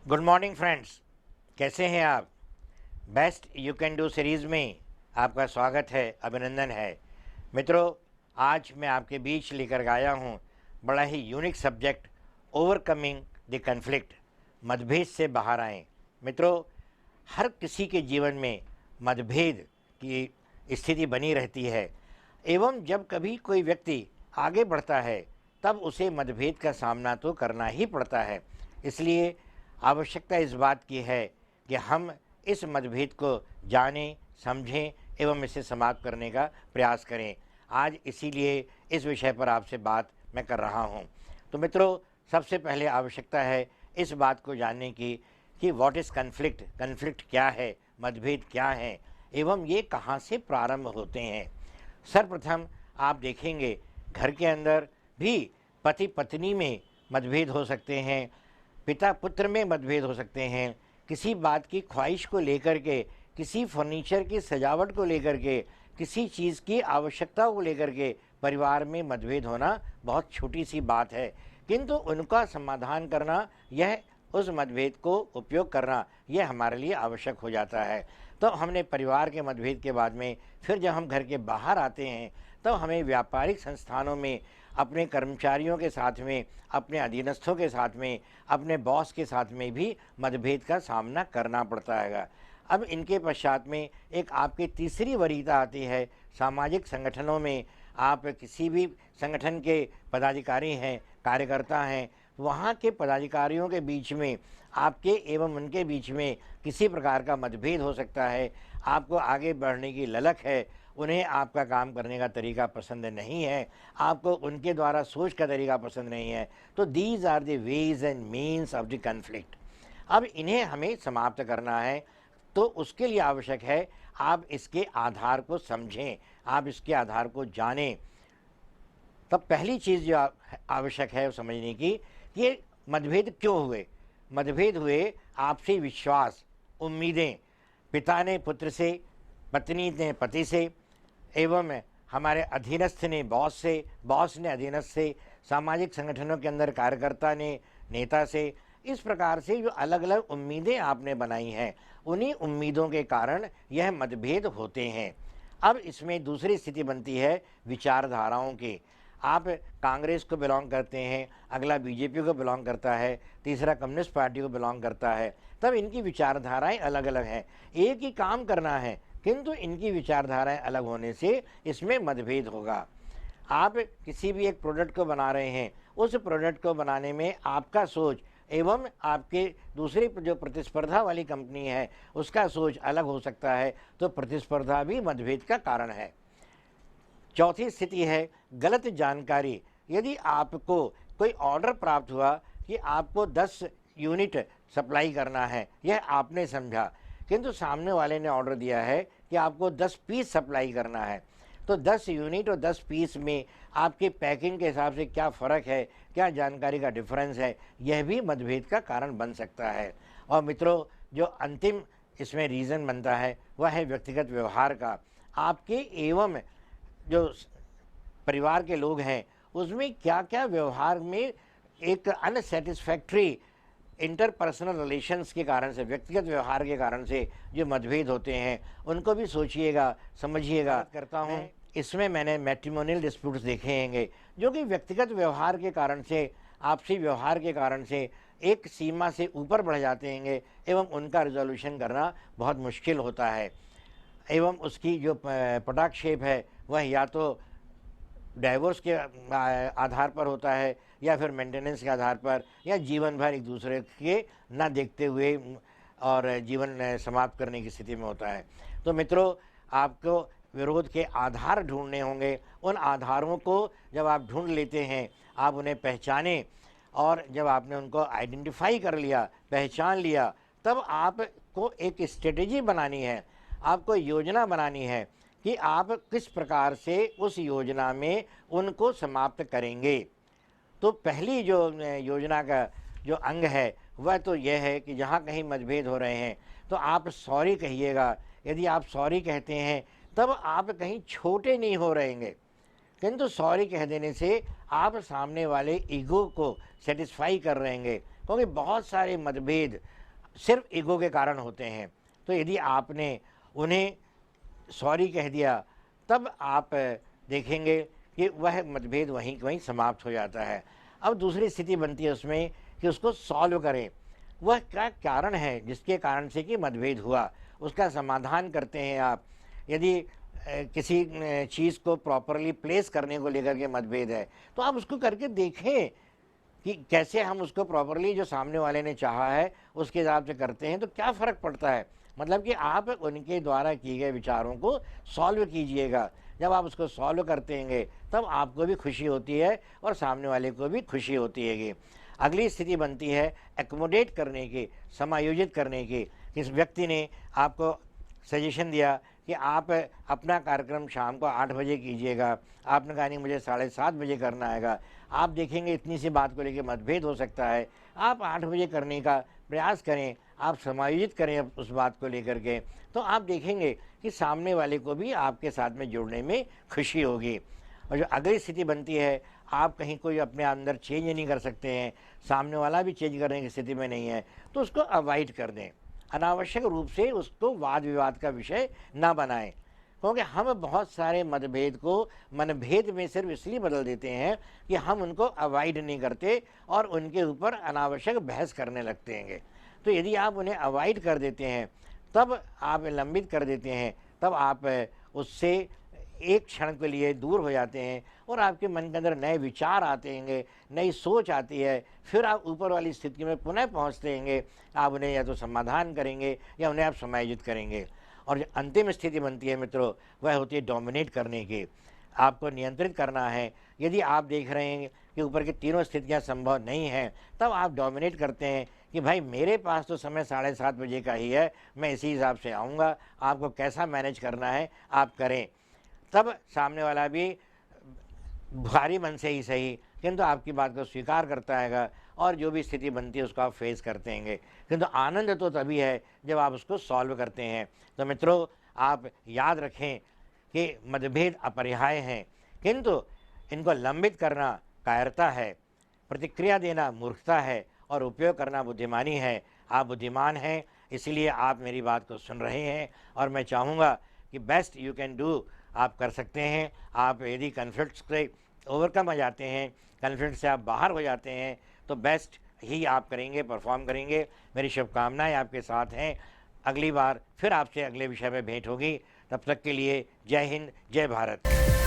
Good morning friends, कैसे हैं आप। Best you can do series में आपका स्वागत है, अभिनंदन है। मित्रों, आज मैं आपके बीच लेकर आया हूँ बड़ा ही unique subject, overcoming the conflict, मतभेद से बाहर आएँ। मित्रों, हर किसी के जीवन में मतभेद की स्थिति बनी रहती है एवं जब कभी कोई व्यक्ति आगे बढ़ता है तब उसे मतभेद का सामना तो करना ही पड़ता है। इसलिए आवश्यकता इस बात की है कि हम इस मतभेद को जानें, समझें एवं इसे समाप्त करने का प्रयास करें। आज इसीलिए इस विषय पर आपसे बात मैं कर रहा हूं। तो मित्रों, सबसे पहले आवश्यकता है इस बात को जानने की कि व्हाट इज़ कन्फ्लिक्ट, कन्फ्लिक्ट क्या है, मतभेद क्या है एवं ये कहाँ से प्रारंभ होते हैं। सर्वप्रथम आप देखेंगे घर के अंदर भी पति पत्नी में मतभेद हो सकते हैं, पिता पुत्र में मतभेद हो सकते हैं, किसी बात की ख्वाहिश को लेकर के, किसी फर्नीचर की सजावट को लेकर के, किसी चीज़ की आवश्यकता को लेकर के परिवार में मतभेद होना बहुत छोटी सी बात है, किंतु उनका समाधान करना, यह उस मतभेद को उपयोग करना, यह हमारे लिए आवश्यक हो जाता है। तो हमने परिवार के मतभेद के बाद में फिर जब हम घर के बाहर आते हैं तो हमें व्यापारिक संस्थानों में अपने कर्मचारियों के साथ में, अपने अधीनस्थों के साथ में, अपने बॉस के साथ में भी मतभेद का सामना करना पड़ता है। अब इनके पश्चात में एक आपकी तीसरी वरीयता आती है, सामाजिक संगठनों में आप किसी भी संगठन के पदाधिकारी हैं, कार्यकर्ता हैं, वहाँ के पदाधिकारियों के बीच में आपके एवं उनके बीच में किसी प्रकार का मतभेद हो सकता है। आपको आगे बढ़ने की ललक है, उन्हें आपका काम करने का तरीका पसंद नहीं है, आपको उनके द्वारा सोच का तरीका पसंद नहीं है। तो these are the ways and means of the conflict. अब इन्हें हमें समाप्त करना है, तो उसके लिए आवश्यक है आप इसके आधार को समझें, आप इसके आधार को जानें। तब पहली चीज़ जो आवश्यक है समझने की, ये मतभेद क्यों हुए। मतभेद हुए आपसी विश्वास, उम्मीदें, पिता ने पुत्र से, पत्नी ने पति से एवं हमारे अधीनस्थ ने बॉस से, बॉस ने अधीनस्थ से, सामाजिक संगठनों के अंदर कार्यकर्ता ने नेता से। इस प्रकार से जो अलग अलग उम्मीदें आपने बनाई हैं, उन्हीं उम्मीदों के कारण यह मतभेद होते हैं। अब इसमें दूसरी स्थिति बनती है विचारधाराओं की। आप कांग्रेस को बिलोंग करते हैं, अगला बीजेपी को बिलोंग करता है, तीसरा कम्युनिस्ट पार्टी को बिलोंग करता है, तब इनकी विचारधाराएं अलग अलग हैं। एक ही काम करना है किंतु इनकी विचारधाराएं अलग होने से इसमें मतभेद होगा। आप किसी भी एक प्रोडक्ट को बना रहे हैं, उस प्रोडक्ट को बनाने में आपका सोच एवं आपके दूसरी जो प्रतिस्पर्धा वाली कंपनी है उसका सोच अलग हो सकता है, तो प्रतिस्पर्धा भी मतभेद का कारण है। चौथी स्थिति है गलत जानकारी। यदि आपको कोई ऑर्डर प्राप्त हुआ कि आपको 10 यूनिट सप्लाई करना है, यह आपने समझा, किंतु सामने वाले ने ऑर्डर दिया है कि आपको 10 पीस सप्लाई करना है, तो 10 यूनिट और 10 पीस में आपके पैकिंग के हिसाब से क्या फ़र्क है, क्या जानकारी का डिफरेंस है, यह भी मतभेद का कारण बन सकता है। और मित्रों, जो अंतिम इसमें रीज़न बनता है वह है व्यक्तिगत व्यवहार का। आपके एवं जो परिवार के लोग हैं उसमें क्या क्या व्यवहार में एक अनसेटिस्फैक्ट्री इंटरपर्सनल रिलेशंस के कारण से, व्यक्तिगत व्यवहार के कारण से जो मतभेद होते हैं, उनको भी सोचिएगा, समझिएगा। करता हूँ इसमें मैंने मैट्रिमोनियल डिस्प्यूट्स देखे होंगे जो कि व्यक्तिगत व्यवहार के कारण से, आपसी व्यवहार के कारण से एक सीमा से ऊपर बढ़ जाते हैं एवं उनका रिजोल्यूशन करना बहुत मुश्किल होता है। एवं उसकी जो पटाक्षेप है वह या तो डाइवोर्स के आधार पर होता है या फिर मेंटेनेंस के आधार पर, या जीवन भर एक दूसरे के ना देखते हुए और जीवन समाप्त करने की स्थिति में होता है। तो मित्रों, आपको विरोध के आधार ढूंढने होंगे। उन आधारों को जब आप ढूंढ लेते हैं, आप उन्हें पहचानें, और जब आपने उनको आइडेंटिफाई कर लिया, पहचान लिया, तब आपको एक स्ट्रेटेजी बनानी है, आपको योजना बनानी है कि आप किस प्रकार से उस योजना में उनको समाप्त करेंगे। तो पहली जो योजना का जो अंग है वह तो यह है कि जहाँ कहीं मतभेद हो रहे हैं तो आप सॉरी कहिएगा। यदि आप सॉरी कहते हैं तब आप कहीं छोटे नहीं हो रहेंगे, किंतु सॉरी कह देने से आप सामने वाले ईगो को सेटिस्फाई कर रहेंगे, क्योंकि बहुत सारे मतभेद सिर्फ ईगो के कारण होते हैं। तो यदि आपने उन्हें सॉरी कह दिया, तब आप देखेंगे कि वह मतभेद वहीं वहीं समाप्त हो जाता है। अब दूसरी स्थिति बनती है उसमें कि उसको सॉल्व करें। वह क्या कारण है जिसके कारण से कि मतभेद हुआ, उसका समाधान करते हैं आप। यदि किसी चीज़ को प्रॉपरली प्लेस करने को लेकर के मतभेद है, तो आप उसको करके देखें कि कैसे हम उसको प्रॉपरली जो सामने वाले ने चाहा है उसके हिसाब से करते हैं तो क्या फ़र्क पड़ता है। मतलब कि आप उनके द्वारा किए गए विचारों को सॉल्व कीजिएगा। जब आप उसको सॉल्व करते हैं तब आपको भी खुशी होती है और सामने वाले को भी खुशी होती है। अगली स्थिति बनती है एकोमोडेट करने की, समायोजित करने की। इस व्यक्ति ने आपको सजेशन दिया कि आप अपना कार्यक्रम शाम को 8 बजे कीजिएगा, आपने कहा नहीं मुझे 7:30 बजे करना आएगा। आप देखेंगे इतनी सी बात को लेकर मतभेद हो सकता है, आप 8 बजे करने का प्रयास करें, आप समायोजित करें उस बात को लेकर के, तो आप देखेंगे कि सामने वाले को भी आपके साथ में जुड़ने में खुशी होगी। और जो अगली स्थिति बनती है, आप कहीं कोई अपने अंदर चेंज नहीं कर सकते हैं, सामने वाला भी चेंज करने की स्थिति में नहीं है, तो उसको अवॉइड कर दें। अनावश्यक रूप से उसको वाद विवाद का विषय ना बनाएं, क्योंकि हम बहुत सारे मतभेद को मनभेद में सिर्फ इसलिए बदल देते हैं कि हम उनको अवॉइड नहीं करते और उनके ऊपर अनावश्यक बहस करने लगते हैं। तो यदि आप उन्हें अवॉइड कर देते हैं, तब आप लंबित कर देते हैं, तब आप उससे एक क्षण के लिए दूर हो जाते हैं और आपके मन के अंदर नए विचार आते हैं, नई सोच आती है। फिर आप ऊपर वाली स्थिति में पुनः पहुंचते हैं, आप उन्हें या तो समाधान करेंगे या उन्हें आप समायोजित करेंगे। और जो अंतिम स्थिति बनती है मित्रों, वह होती है डोमिनेट करने की। आपको नियंत्रित करना है। यदि आप देख रहे हैं कि ऊपर की तीनों स्थितियां संभव नहीं हैं, तब आप डोमिनेट करते हैं कि भाई मेरे पास तो समय 7:30 बजे का ही है, मैं इसी हिसाब से आऊँगा, आपको कैसा मैनेज करना है आप करें। तब सामने वाला भी भारी मन से ही सही, किंतु आपकी बात को स्वीकार करता है और जो भी स्थिति बनती है उसको आप फेस करते हैं। किंतु आनंद तो तभी है जब आप उसको सॉल्व करते हैं। तो मित्रों, आप याद रखें कि मतभेद अपरिहार्य हैं, किंतु इनको लंबित करना कायरता है, प्रतिक्रिया देना मूर्खता है और उपयोग करना बुद्धिमानी है। आप बुद्धिमान हैं, इसलिए आप मेरी बात को सुन रहे हैं और मैं चाहूँगा कि बेस्ट यू कैन डू आप कर सकते हैं। आप यदि कॉन्फ्लिक्ट्स से ओवरकम हो जाते हैं, कॉन्फ्लिक्ट से आप बाहर हो जाते हैं, तो बेस्ट ही आप करेंगे, परफॉर्म करेंगे। मेरी शुभकामनाएं आपके साथ हैं। अगली बार फिर आपसे अगले विषय में भेंट होगी। तब तक के लिए जय हिंद, जय भारत।